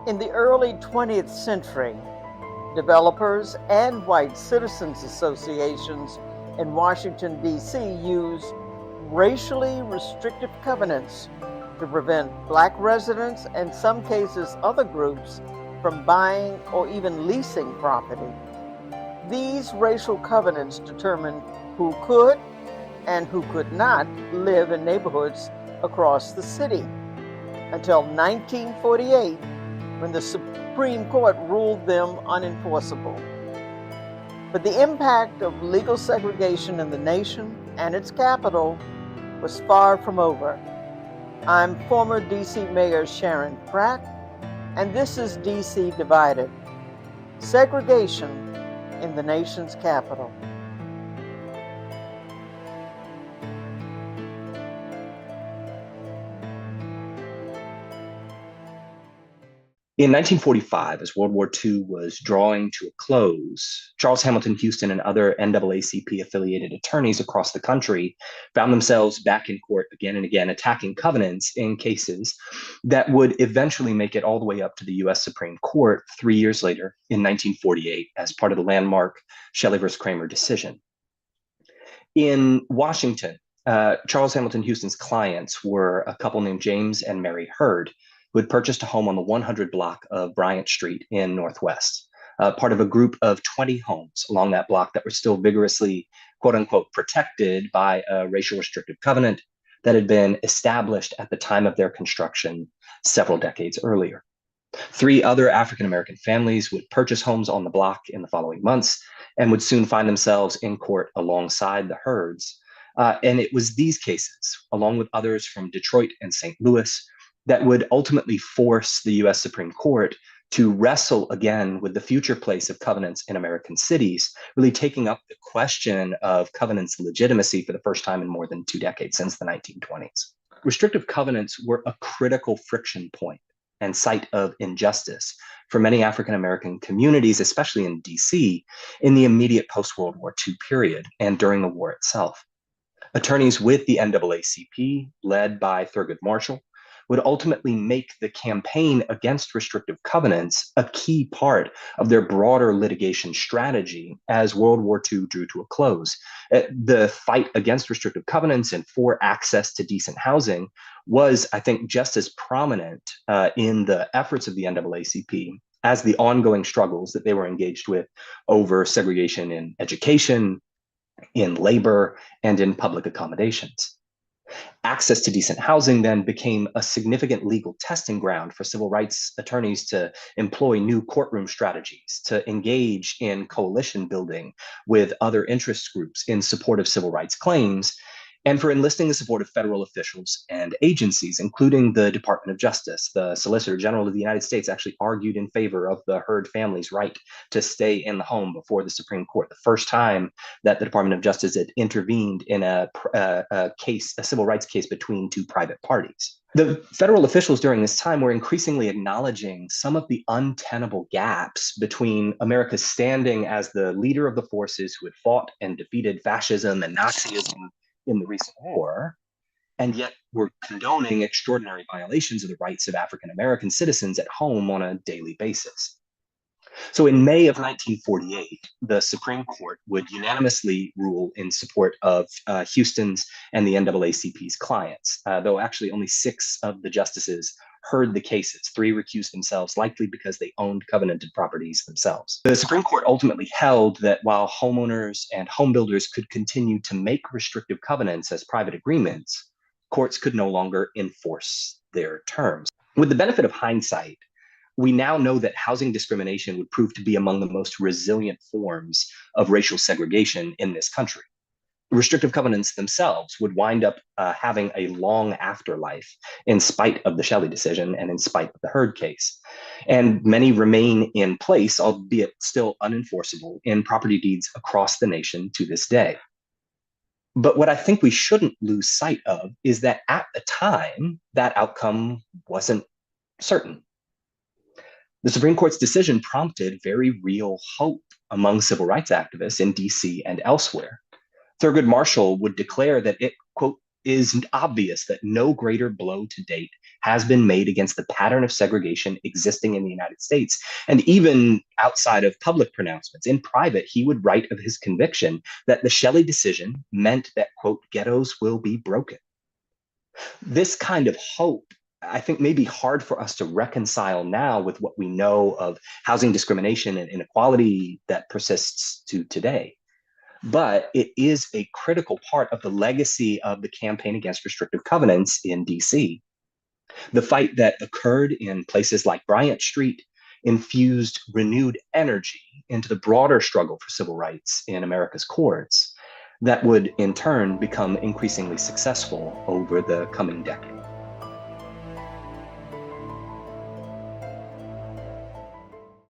In the early 20th century, developers and white citizens associations in Washington, D.C. used racially restrictive covenants to prevent Black residents and, in some cases, other groups from buying or even leasing property. These racial covenants determined who could and who could not live in neighborhoods across the city until 1948, when the Supreme Court ruled them unenforceable. But the impact of legal segregation in the nation and its capital was far from over. I'm former D.C. Mayor Sharon Pratt, and this is D.C. Divided: Segregation in the nation's capital. In 1945, as World War II was drawing to a close, Charles Hamilton Houston and other NAACP-affiliated attorneys across the country found themselves back in court again and again, attacking covenants in cases that would eventually make it all the way up to the U.S. Supreme Court 3 years later in 1948 as part of the landmark Shelley v. Kramer decision. In Washington, Charles Hamilton Houston's clients were a couple named James and Mary Hurd, who had purchased a home on the 100 block of Bryant Street in Northwest, part of a group of 20 homes along that block that were still vigorously, quote unquote, protected by a racial restrictive covenant that had been established at the time of their construction several decades earlier. 3 other African-American families would purchase homes on the block in the following months and would soon find themselves in court alongside the Hurds. And it was these cases, along with others from Detroit and St. Louis, that would ultimately force the U.S. Supreme Court to wrestle again with the future place of covenants in American cities, really taking up the question of covenants' legitimacy for the first time in more than 2 decades, since the 1920s. Restrictive covenants were a critical friction point and site of injustice for many African-American communities, especially in D.C., in the immediate post-World War II period and during the war itself. Attorneys with the NAACP, led by Thurgood Marshall, would ultimately make the campaign against restrictive covenants a key part of their broader litigation strategy as World War II drew to a close. The fight against restrictive covenants and for access to decent housing was, I think, just as prominent in the efforts of the NAACP as the ongoing struggles that they were engaged with over segregation in education, in labor, and in public accommodations. Access to decent housing then became a significant legal testing ground for civil rights attorneys to employ new courtroom strategies, to engage in coalition building with other interest groups in support of civil rights claims, and for enlisting the support of federal officials and agencies, including the Department of Justice. The Solicitor General of the United States actually argued in favor of the Hurd family's right to stay in the home before the Supreme Court, the first time that the Department of Justice had intervened in a civil rights case between 2 private parties. The federal officials during this time were increasingly acknowledging some of the untenable gaps between America's standing as the leader of the forces who had fought and defeated fascism and Nazism in the recent war, and yet were condoning extraordinary violations of the rights of African-American citizens at home on a daily basis. So in May of 1948, the Supreme Court would unanimously rule in support of Houston's and the NAACP's clients, though actually only 6 of the justices heard the cases. 3 recused themselves, likely because they owned covenanted properties themselves. The Supreme Court ultimately held that while homeowners and home builders could continue to make restrictive covenants as private agreements, courts could no longer enforce their terms. With the benefit of hindsight, we now know that housing discrimination would prove to be among the most resilient forms of racial segregation in this country. Restrictive covenants themselves would wind up having a long afterlife in spite of the Shelley decision and in spite of the Hurd case. And many remain in place, albeit still unenforceable, in property deeds across the nation to this day. But what I think we shouldn't lose sight of is that at the time, that outcome wasn't certain. The Supreme Court's decision prompted very real hope among civil rights activists in DC and elsewhere. Thurgood Marshall would declare that it, quote, is obvious that no greater blow to date has been made against the pattern of segregation existing in the United States. And even outside of public pronouncements, in private, he would write of his conviction that the Shelley decision meant that, quote, ghettos will be broken. This kind of hope, I think, may be hard for us to reconcile now with what we know of housing discrimination and inequality that persists to today. But it is a critical part of the legacy of the campaign against restrictive covenants in DC. The fight that occurred in places like Bryant Street infused renewed energy into the broader struggle for civil rights in America's courts that would in turn become increasingly successful over the coming decades.